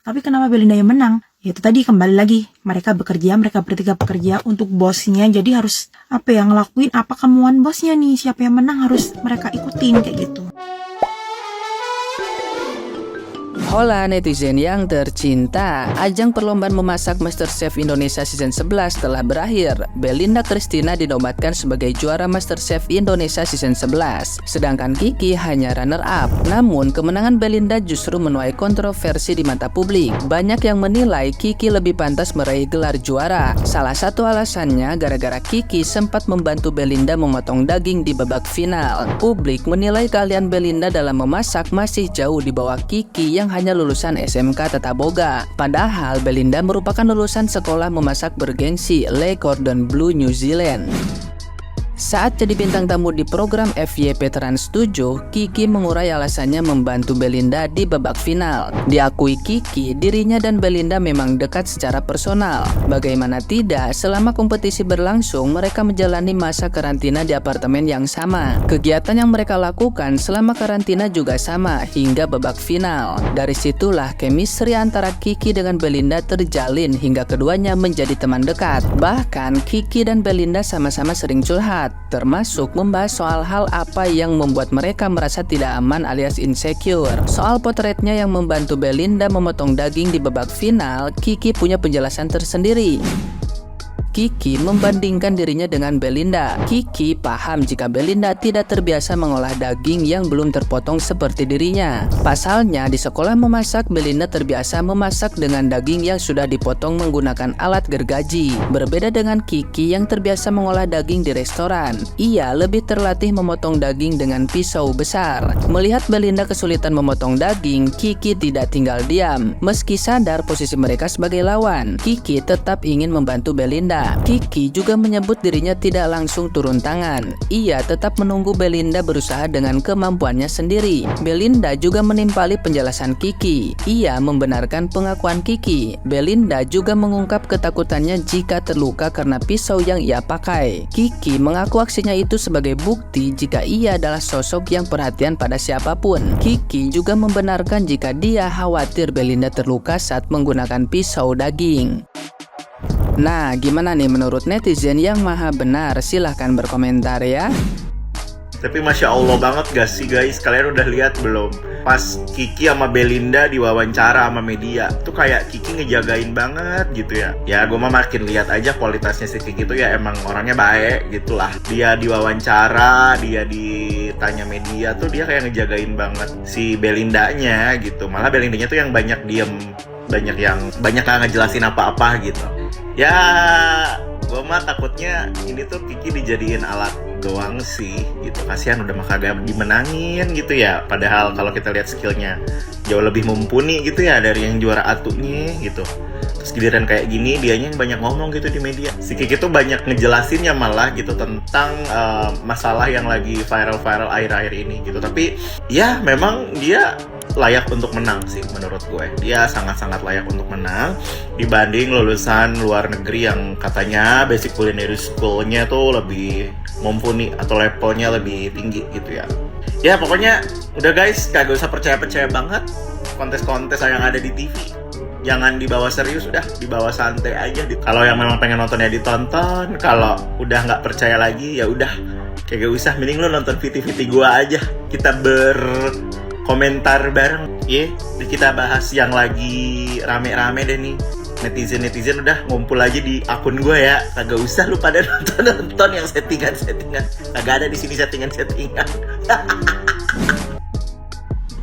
Tapi kenapa Belinda yang menang? Ya itu tadi, kembali lagi, mereka bertiga bekerja untuk bosnya. Jadi harus ngelakuin apa kemauan bosnya nih. Siapa yang menang harus mereka ikutin kayak gitu. Hola netizen yang tercinta, ajang perlombaan memasak MasterChef Indonesia Season 11 telah berakhir. Belinda Christina dinobatkan sebagai juara MasterChef Indonesia Season 11, sedangkan Kiki hanya runner-up. Namun, kemenangan Belinda justru menuai kontroversi di mata publik. Banyak yang menilai Kiki lebih pantas meraih gelar juara. Salah satu alasannya gara-gara Kiki sempat membantu Belinda memotong daging di babak final. Publik menilai keahlian Belinda dalam memasak masih jauh di bawah Kiki yang hanya lulusan SMK Tata Boga. Padahal Belinda merupakan lulusan sekolah memasak bergengsi Le Cordon Bleu New Zealand. Saat jadi bintang tamu di program FYP Trans 7, Kiki mengurai alasannya membantu Belinda di babak final. Diakui Kiki, dirinya dan Belinda memang dekat secara personal. Bagaimana tidak, selama kompetisi berlangsung, mereka menjalani masa karantina di apartemen yang sama. Kegiatan yang mereka lakukan selama karantina juga sama, hingga babak final. Dari situlah chemistry antara Kiki dengan Belinda terjalin hingga keduanya menjadi teman dekat. Bahkan, Kiki dan Belinda sama-sama sering curhat, termasuk membahas soal hal apa yang membuat mereka merasa tidak aman alias insecure. Soal potretnya yang membantu Belinda memotong daging di babak final, Kiki punya penjelasan tersendiri. Kiki membandingkan dirinya dengan Belinda. Kiki paham jika Belinda tidak terbiasa mengolah daging yang belum terpotong seperti dirinya. Pasalnya, di sekolah memasak, Belinda terbiasa memasak dengan daging yang sudah dipotong menggunakan alat gergaji. Berbeda dengan Kiki yang terbiasa mengolah daging di restoran. Ia lebih terlatih memotong daging dengan pisau besar. Melihat Belinda kesulitan memotong daging, Kiki tidak tinggal diam. Meski sadar posisi mereka sebagai lawan, Kiki tetap ingin membantu Belinda. Kiki juga menyebut dirinya tidak langsung turun tangan. Ia tetap menunggu Belinda berusaha dengan kemampuannya sendiri. Belinda juga menimpali penjelasan Kiki. Ia membenarkan pengakuan Kiki. Belinda juga mengungkap ketakutannya jika terluka karena pisau yang ia pakai. Kiki mengaku aksinya itu sebagai bukti jika ia adalah sosok yang perhatian pada siapapun. Kiki juga membenarkan jika dia khawatir Belinda terluka saat menggunakan pisau daging. Nah, gimana nih menurut netizen yang maha benar? Silahkan berkomentar ya. Tapi Masya Allah banget gak sih guys? Kalian udah lihat belum? Pas Kiki sama Belinda diwawancara sama media, tuh kayak Kiki ngejagain banget gitu ya. Ya gue mah makin lihat aja kualitasnya si Kiki tuh ya emang orangnya baik gitu lah. Dia diwawancara, dia ditanya media tuh dia kayak ngejagain banget si Belindanya gitu. Malah Belindanya tuh yang banyak diem, banyak gak ngejelasin apa-apa gitu. Ya gue mah takutnya ini tuh Kiki dijadiin alat doang sih gitu. Kasihan udah kagak dimenangin gitu ya. Padahal kalau kita lihat skillnya jauh lebih mumpuni gitu ya dari yang juara atunya gitu. Terus giliran kayak gini dianya yang banyak ngomong gitu di media. Si Kiki tuh banyak ngejelasinnya malah gitu tentang masalah yang lagi viral-viral akhir-akhir ini gitu. Tapi ya memang dia layak untuk menang sih menurut gue. Dia sangat-sangat layak untuk menang dibanding lulusan luar negeri yang katanya basic culinary school-nya tuh lebih mumpuni atau levelnya lebih tinggi gitu ya. Ya pokoknya udah guys, kagak usah percaya-percaya banget kontes-kontes yang ada di TV. Jangan dibawa serius, udah dibawa santai aja. Kalau yang memang pengen nontonnya ditonton, kalau udah nggak percaya lagi ya udah kagak usah, mending lu nonton VT-VT gua aja. Kita komentar bareng ya. Kita bahas yang lagi rame-rame deh nih. Netizen udah ngumpul aja di akun gue ya. Kagak usah lu pada nonton yang settingan. Kagak ada di sini settingan.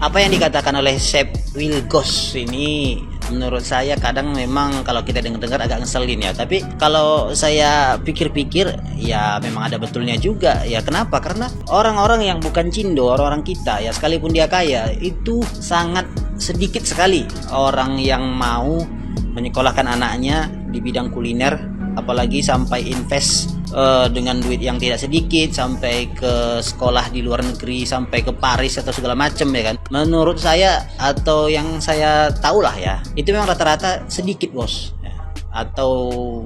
Apa yang dikatakan oleh Chef Wilgos ini menurut saya kadang memang kalau kita dengar agak ngeselin ya. Tapi kalau saya pikir-pikir ya memang ada betulnya juga ya. Kenapa? Karena orang-orang yang bukan cindo, orang-orang kita ya, sekalipun dia kaya, itu sangat sedikit sekali orang yang mau menyekolahkan anaknya di bidang kuliner, apalagi sampai invest dengan duit yang tidak sedikit, sampai ke sekolah di luar negeri, sampai ke Paris atau segala macam ya kan. Menurut saya atau yang saya tahu lah ya, itu memang rata-rata sedikit bos ya, atau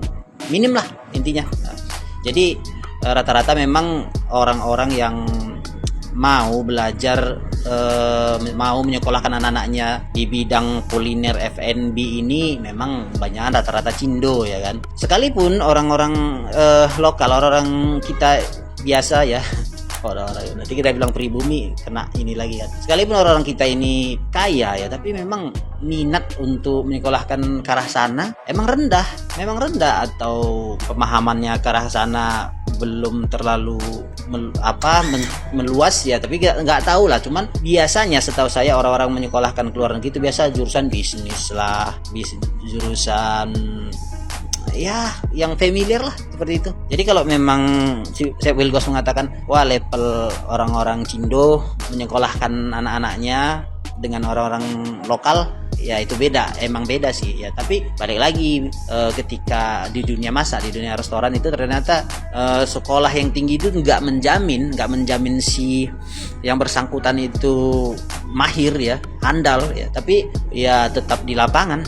minim lah intinya. Jadi rata-rata memang orang-orang yang mau belajar mau menyekolahkan anak-anaknya di bidang kuliner F&B ini memang banyak rata-rata Cindo ya kan. Sekalipun orang-orang lokal, orang-orang kita biasa ya, orang-orang nanti kita bilang pribumi kena ini lagi kan. Sekalipun orang-orang kita ini kaya ya, tapi memang minat untuk menyekolahkan ke arah sana memang rendah atau pemahamannya ke arah sana belum terlalu meluas ya, tapi nggak tahu lah. Cuman biasanya setahu saya orang-orang menyekolahkan ke luar negeri itu biasa jurusan bisnis lah, jurusan ya yang familiar lah seperti itu. Jadi kalau memang Chef Wilgos mengatakan wah level orang-orang Cindo menyekolahkan anak-anaknya dengan orang-orang lokal, ya itu emang beda sih ya. Tapi balik lagi ketika di dunia masak, di dunia restoran itu ternyata sekolah yang tinggi itu nggak menjamin si yang bersangkutan itu mahir ya, handal ya, tapi ya tetap di lapangan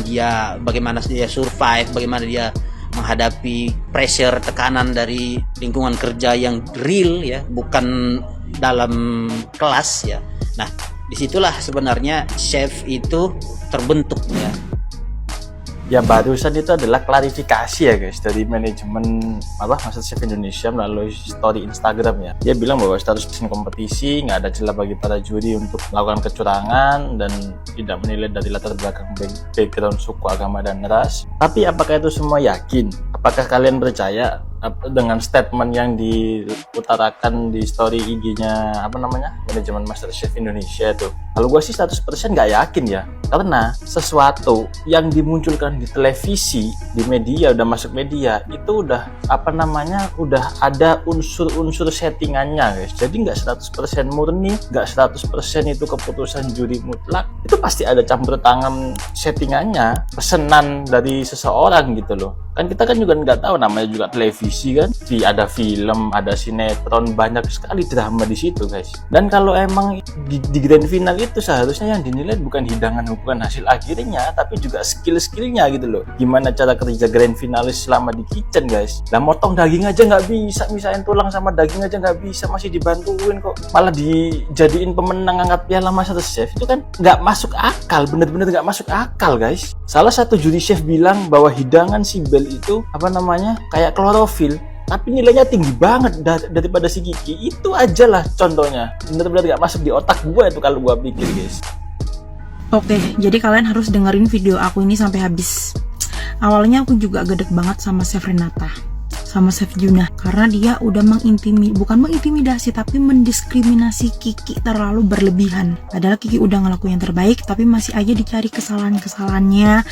dia bagaimana dia survive, bagaimana dia menghadapi pressure, tekanan dari lingkungan kerja yang real ya, bukan dalam kelas ya. Nah, disitulah sebenarnya chef itu terbentuk ya. Ya barusan itu adalah klarifikasi ya guys dari manajemen MasterChef Indonesia melalui story Instagram ya. Dia bilang bahwa status kompetisi nggak ada celah bagi para juri untuk melakukan kecurangan dan tidak menilai dari latar belakang background suku, agama dan ras. Tapi apakah itu semua yakin? Apakah kalian percaya dengan statement yang diutarakan di story IG-nya manajemen MasterChef Indonesia itu? Kalau gue sih 100% nggak yakin ya, karena sesuatu yang dimunculkan di televisi, di media, udah masuk media itu udah udah ada unsur-unsur settingannya guys. Jadi nggak 100% murni, nggak 100% itu keputusan juri mutlak. Itu pasti ada campur tangan settingannya, pesanan dari seseorang gitu loh. Kan kita kan juga nggak tahu, namanya juga televisi kan, ada film, ada sinetron, banyak sekali drama di situ guys. Dan kalau emang di grand final itu seharusnya yang dinilai bukan hidangan, bukan hasil akhirnya, tapi juga skill-skillnya gitu loh. Gimana cara kerja grand finalis selama di kitchen guys. Lah motong daging aja nggak bisa, misahin tulang sama daging aja nggak bisa, masih dibantuin kok, malah dijadiin pemenang angkat piala MasterChef. Itu kan nggak masuk akal, bener-bener nggak masuk akal guys. Salah satu juri chef bilang bahwa hidangan si Bel itu kayak klorofil, tapi nilainya tinggi banget daripada si Kiki. Itu aja lah contohnya, bener-bener gak masuk di otak gue itu kalau gue pikir guys. Oke, jadi kalian harus dengerin video aku ini sampai habis. Awalnya aku juga gedek banget sama Chef Renata, sama Chef Juna, karena dia udah bukan mengintimidasi tapi mendiskriminasi Kiki terlalu berlebihan. Padahal Kiki udah ngelakuin yang terbaik, tapi masih aja dicari kesalahannya,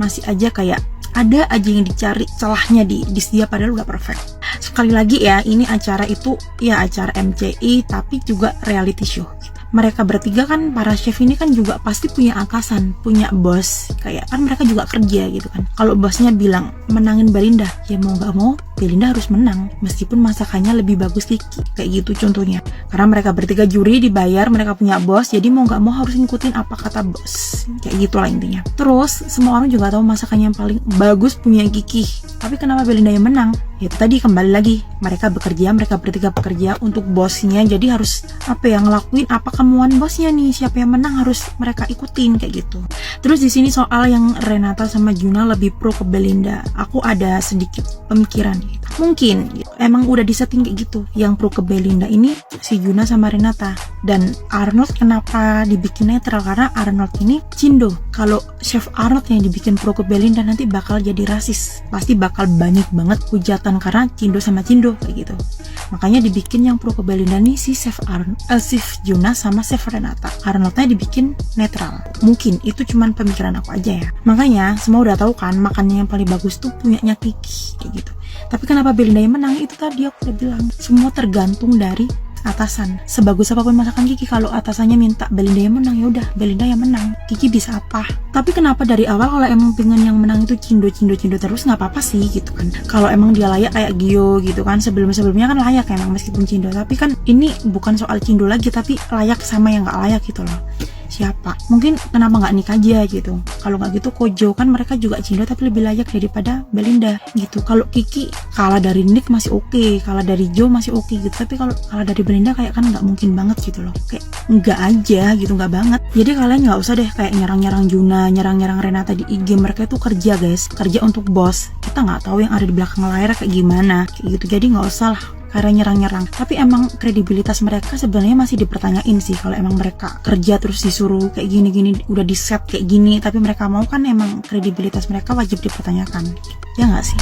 masih aja kayak ada aja yang dicari celahnya di dia, padahal udah perfect. Sekali lagi ya, ini acara itu ya acara MCI tapi juga reality show. Mereka bertiga kan, para chef ini kan juga pasti punya atasan, punya bos, kayak kan mereka juga kerja gitu kan. Kalau bosnya bilang menangin Belinda, ya mau gak mau Belinda harus menang meskipun masakannya lebih bagus Kiki, kayak gitu contohnya. Karena mereka bertiga juri dibayar, mereka punya bos, jadi mau gak mau harus ngikutin apa kata bos, kayak gitulah intinya. Terus semua orang juga tahu masakannya yang paling bagus punya Kiki, tapi kenapa Belinda yang menang? Ya itu tadi, kembali lagi, mereka bertiga bekerja untuk bosnya, jadi harus ngelakuin apa kemauan bosnya nih. Siapa yang menang harus mereka ikutin kayak gitu. Terus di sini soal yang Renata sama Juna lebih pro ke Belinda, aku ada sedikit pemikiran gitu. Mungkin gitu, emang udah disetting kayak gitu, yang pro ke Belinda ini si Juna sama Renata. Dan Arnold kenapa dibikin netral? Karena Arnold ini Cindo. Kalau Chef Arnold yang dibikin pro ke Belinda nanti bakal jadi rasis, pasti bakal banyak banget hujatan karena Cindo sama Cindo kayak gitu. Makanya dibikin yang pro ke Belinda nih si Chef Juna sama Chef Renata. Arnoldnya dibikin netral. Mungkin itu cuman pemikiran aku aja ya. Makanya semua udah tahu kan, makannya yang paling bagus tuh punyanya Kiki kayak gitu. Tapi kenapa Belinda yang menang? Itu tadi aku udah bilang, semua tergantung dari atasan. Sebagus apapun masakan Kiki, kalau atasannya minta Belinda yang menang, ya udah Belinda yang menang. Kiki bisa apa? Tapi kenapa dari awal kalau emang pengen yang menang itu Cindo terus, nggak apa-apa sih gitu kan. Kalau emang dia layak kayak Gio gitu kan, sebelumnya kan layak emang meskipun Cindo. Tapi kan ini bukan soal Cindo lagi, tapi layak sama yang nggak layak gitu loh. Si siapa. Mungkin kenapa nggak Nick aja gitu. Kalau nggak gitu Kojo, kan mereka juga cindo tapi lebih layak daripada Belinda gitu. Kalau Kiki kalah dari Nick masih oke, kalah dari Joe masih oke gitu, tapi kalau kalah dari Belinda kayak kan nggak mungkin banget gitu loh, kayak nggak aja gitu, nggak banget. Jadi kalian nggak usah deh kayak nyerang-nyerang Juna, nyerang-nyerang Renata di IG. Mereka itu kerja guys, kerja untuk bos. Kita nggak tahu yang ada di belakang layar kayak gimana kayak gitu. Jadi nggak usah lah karena nyerang-nyerang. Tapi emang kredibilitas mereka sebenarnya masih dipertanyain sih. Kalau emang mereka kerja terus disuruh kayak gini-gini, udah di set kayak gini, tapi mereka mau, kan emang kredibilitas mereka wajib dipertanyakan, ya nggak sih?